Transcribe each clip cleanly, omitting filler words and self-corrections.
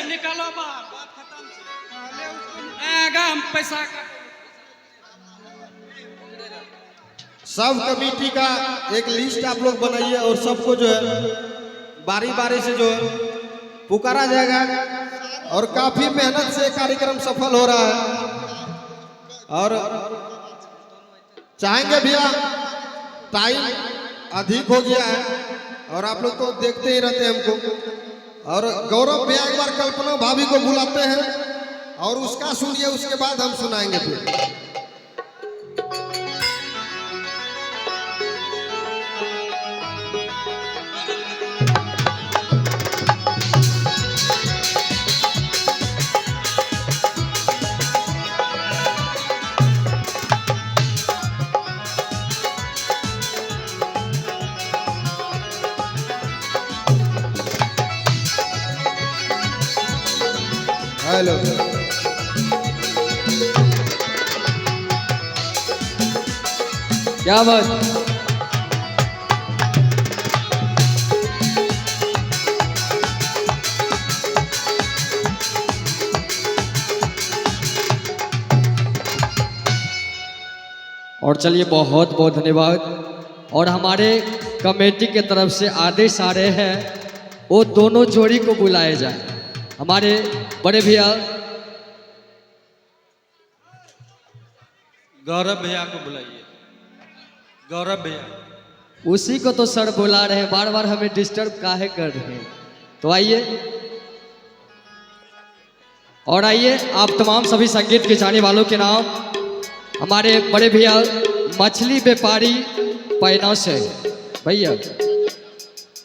निकालो बाहर, बात खत्म से। आगा हम पैसा का सब कमेटी का एक लिस्ट आप लोग बनाइए और सबको जो है बारी बारी से जो है पुकारा जाएगा और काफी मेहनत से कार्यक्रम सफल हो रहा है। और चाहेंगे भैया, टाइम अधिक हो गया है और आप लोग तो देखते ही रहते हैं हमको। और गौरव भैया एक बार कल्पना भाभी को बुलाते हैं और उसका सुनिए, उसके बाद हम सुनाएंगे फिर। हेलो, क्या बात। और चलिए बहुत बहुत धन्यवाद। और हमारे कमेटी के तरफ से आदेश आ रहे हैं वो दोनों जोड़ी को बुलाए जाए। हमारे बड़े भैया गौरव भैया को बुलाइए। गौरव भैया उसी को तो सर बुला रहे हैं, बार बार हमें डिस्टर्ब काहे कर रहे हैं। तो आइए, और आइए आप तमाम सभी संगीत के जाने वालों के नाम हमारे बड़े भैया मछली व्यापारी पैना से भैया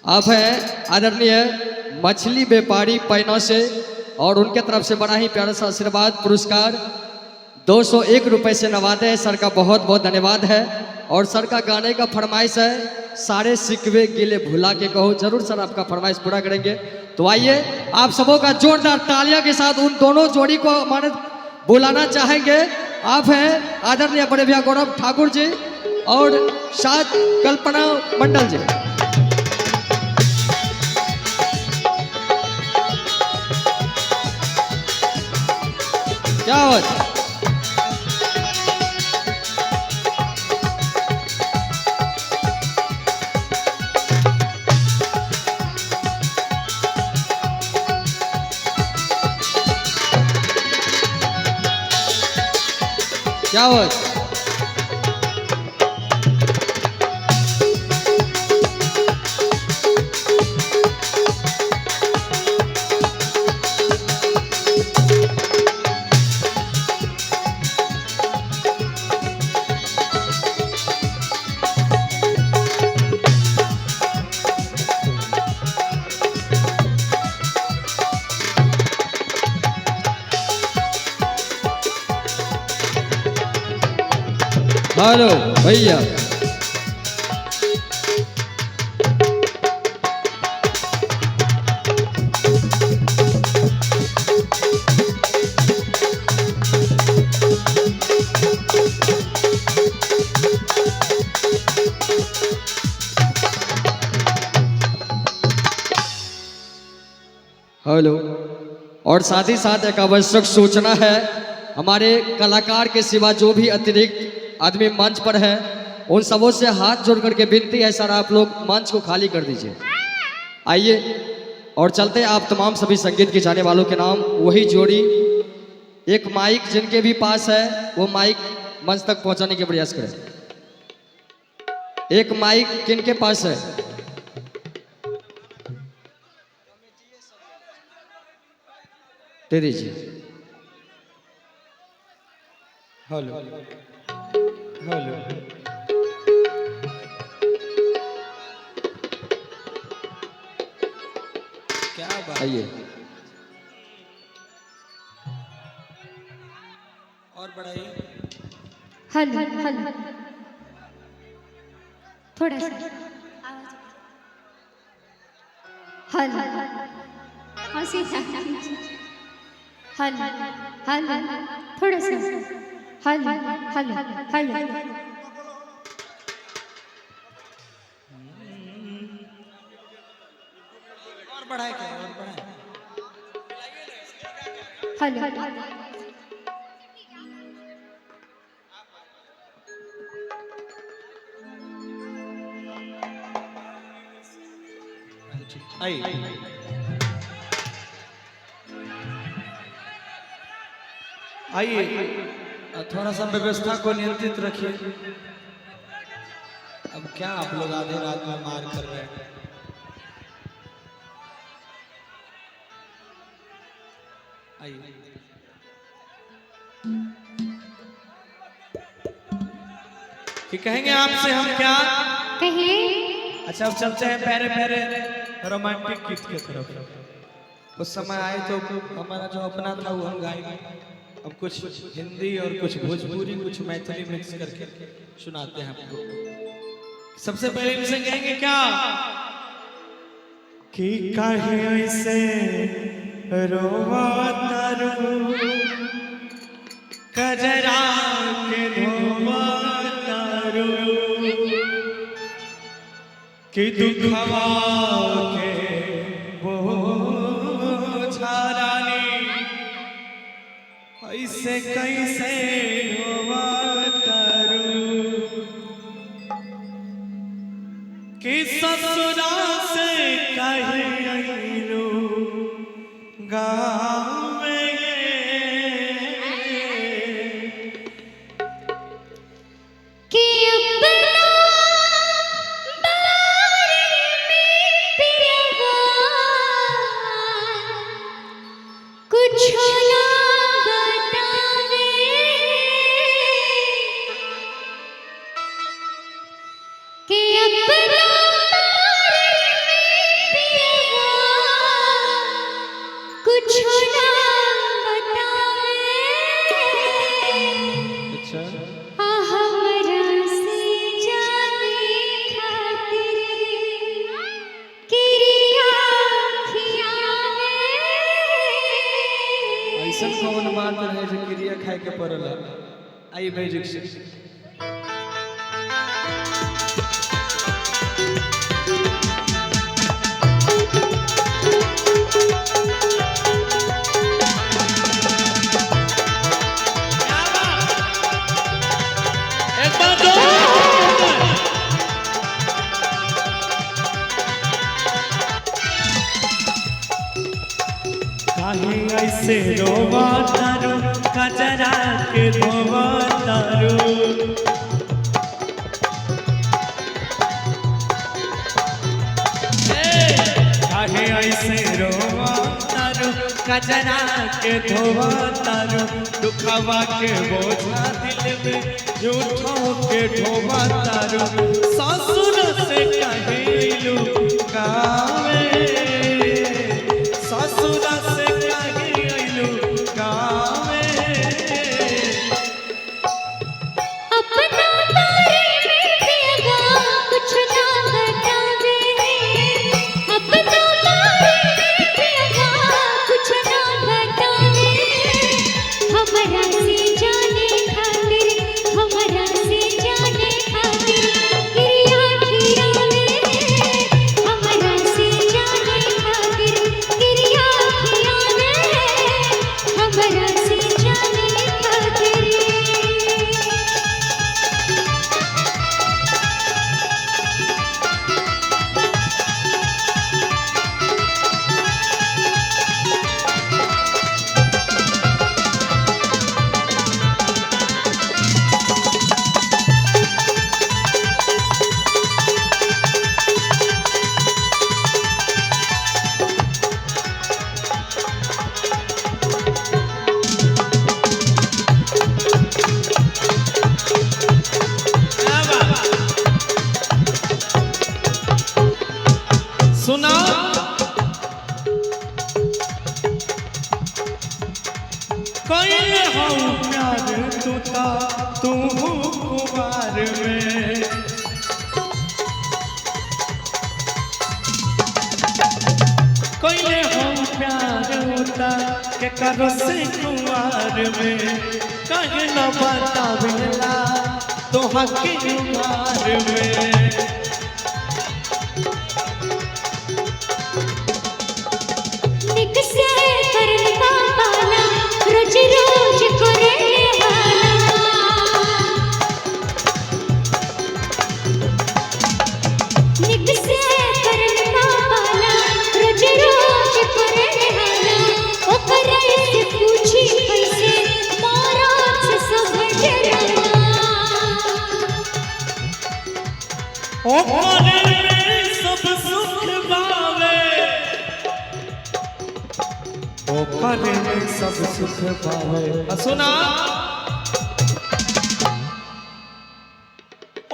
आप हैं आदरणीय मछली व्यापारी पैना से, और उनके तरफ से बड़ा ही प्यारा सा आशीर्वाद पुरस्कार 201 रुपए से नवाजे हैं। सर का बहुत बहुत धन्यवाद है। और सर का गाने का फरमाइश है, सारे सिकवे गिले भुला के कहो। जरूर सर आपका फरमाइश पूरा करेंगे। तो आइए आप सबों का जोरदार तालियां के साथ उन दोनों जोड़ी को हमारे बुलाना चाहेंगे। आप हैं आदरणीय बड़े भैया गौरव ठाकुर जी और साथ कल्पना मंडल जी। क्या बात। क्या बात। हेलो भैया, हेलो। और साथ ही साथ एक आवश्यक सूचना है, हमारे कलाकार के सिवा जो भी अतिरिक्त आदमी मंच पर है उन सबों से हाथ जोड़ करके विनती है सर आप लोग मंच को खाली कर दीजिए। आइए और चलते आप तमाम सभी संगीत के जाने वालों के नाम वही जोड़ी। एक माइक जिनके भी पास है वो माइक मंच तक पहुंचाने के प्रयास करें। एक माइक किनके पास है? दे दीजिए। Hello hello. क्या बात। आइए और बढ़ाइए। हल हल थोड़ा सा हल हाँ सीधा हल हल थोड़ा सा हल हल हल और बढ़ाए क्या? और बढ़ाए। हेलो आइए थोड़ा सा व्यवस्था को नियंत्रित रखिए। अब क्या आप लोग आधे रात में मार कर रहे हैं? आइए कि कहेंगे आपसे हम क्या। कहिए। अच्छा अब चलते हैं पैरे पैरे रोमांटिक गीत की तरफ। उस समय आए तो हमारा जो अपना था वो हम गाएंगे। अब कुछ हिंदी और कुछ भोजपुरी कुछ मैथिली मिक्स करके सुनाते हैं आपको। सबसे पहले इनसे कहेंगे क्या कि काहे ऐसे रोवा तारू कजरा के धोवा तारू कि दुखवा के बोझा रानी ऐसे कैसे रोवा तारू कि ससुरा से कहे अइलू गाँव में कि अपना बारे में पिरवा कुछ ना बतावे कि अपना बारे में पिरवा कुछ ना बतावे अच्छा हमरा से जाने खातिर किरिया खियावे ऐसा कौन बात रहे जो क्रिया खाए के पड़ल। आई म्यूजिक से एक बार दो काहे ऐसे रोवा तारू कजरा के धोवा तारू काहे ऐसे रोवा तारू कजरा के धोवा तारू दुखवा के बोझा दिल में झूठों के ढोवा तारू ससुर से कहे लू गावे ससुर से कहे लू गावे अपना बारे में पिरवा कुछ ना बतावे अपना बारे में पिरवा कुछ ना बतावे हमरा से जाने खातिर हमरा से जाने खातिर किरिया खियावे हमरा से जाने खातिर किरिया खियावे हमरा से जाने खातिर सुना कोई हो प्यार तूता तू कुमार में कोई हो प्यार होता के करो से कुमार में कहीं न बतावेला तो हकी उमार में निक से करता पाला ओकरे में सब सुख पावे, ओकरे में सब सुख पावे। सुना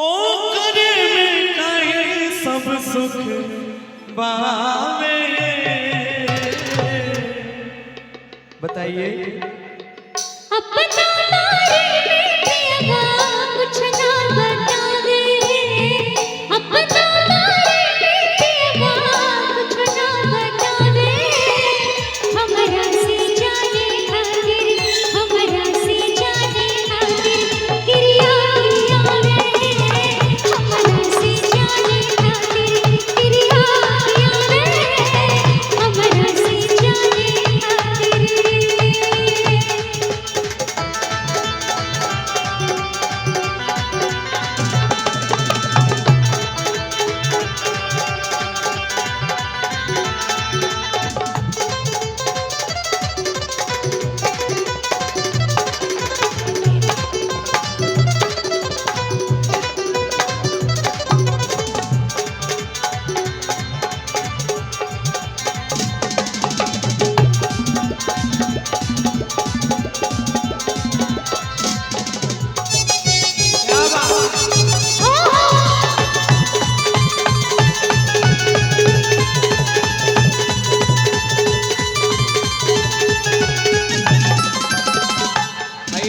ओकरे में काहे सब सुख पावे। बताइए अपना तारे में पिया कुछ ना बतावे, अपना तारे में पिया कुछ ना बतावे। हमरा से जाने खातिर, हमरा से जाने खातिर क्रिया किया रे, हमरा से जाने खातिर क्रिया किया रे, हमरा से जाने खातिर।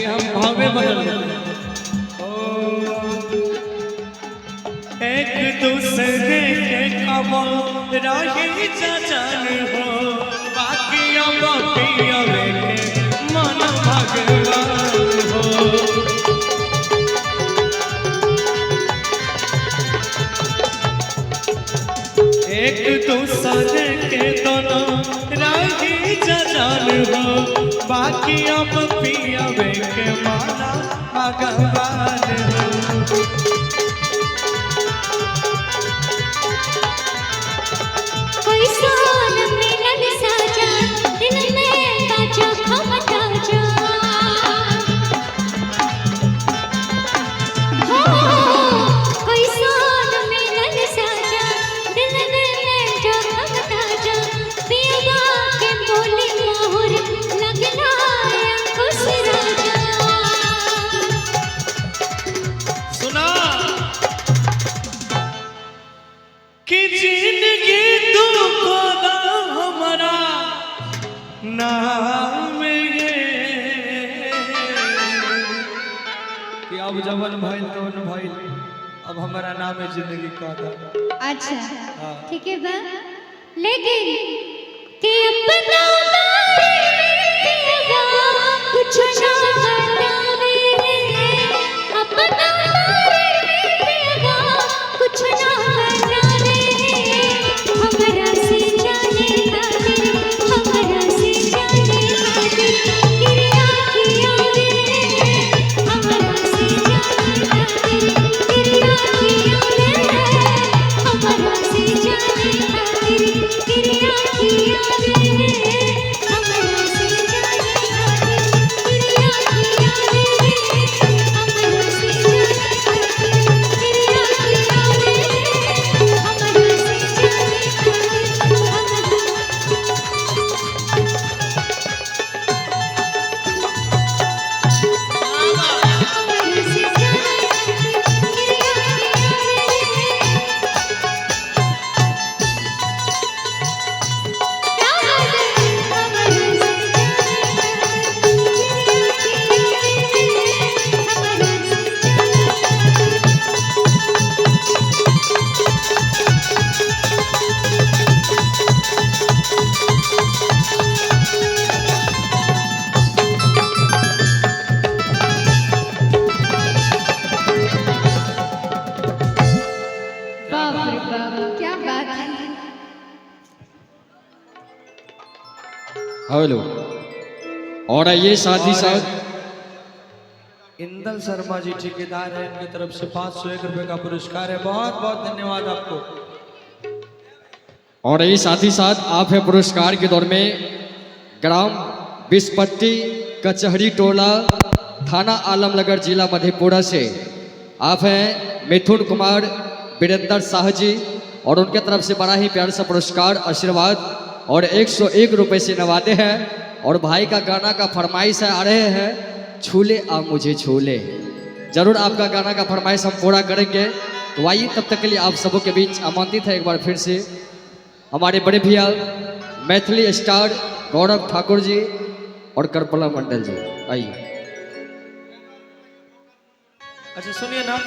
हम भावे बदल गए। एक दूसरे के कबल रही जान हो, बाकी पिया के मन भगवान हो। एक दूसरे के दोनों रही जान हो, बाकी अब पियावे के माना भगवान हो। कैसा न मिलन साजा, दिल में ताजा खम ताजा। हो कैसा न मिलन साजा, दिल में ताजा खम ताजा। पिया के बोली मोहर लगना खुश राजा। सुना कि जिंदगी तुमको ना हमारा नाम ये, कि अब जवन भाई तवन भाई, अब हमारा नाम है जिंदगी का था। अच्छा ठीक है बा, लेकिन कि अपना तारे में पिया कुछ ना बतावे, अपना तारे में पिया कुछ ना बतावे। हमरा से जाने खातिर, हमरा से जाने खातिर क्रिया किया रे, हमरा से जाने खातिर क्रिया किया रे, हमरा से जाने खातिर क्रिया किया रे, हमरा से जाने खातिर क्रिया किया रे, हमरा से जाने खातिर क्रिया किया रे, हमरा से हेलो। और आइए साथ ही साथ इंदल शर्मा जी ठेकेदार है, इनकी तरफ से 501 रुपए का पुरस्कार है। बहुत बहुत धन्यवाद आपको। और आइए साथ ही साथ आप है पुरस्कार के दौर में ग्राम बिस्पट्टी कचहरी टोला थाना आलमनगर जिला मधेपुरा से आप हैं मिथुन कुमार वीरेंद्र शाह जी, और उनके तरफ से बड़ा ही प्यार सा पुरस्कार आशीर्वाद और 101 रुपए से नवाते हैं। और भाई का गाना का फरमाइश है, आ रहे हैं छूले आ मुझे छूले। जरूर आपका गाना का फरमाइश हम पूरा करेंगे। तो आइए तब तक के लिए आप सबों के बीच आमंत्रित है एक बार फिर से हमारे बड़े भैया मैथिली स्टार गौरव ठाकुर जी और करपला मंडल जी। आइए। अच्छा सुनिए ना,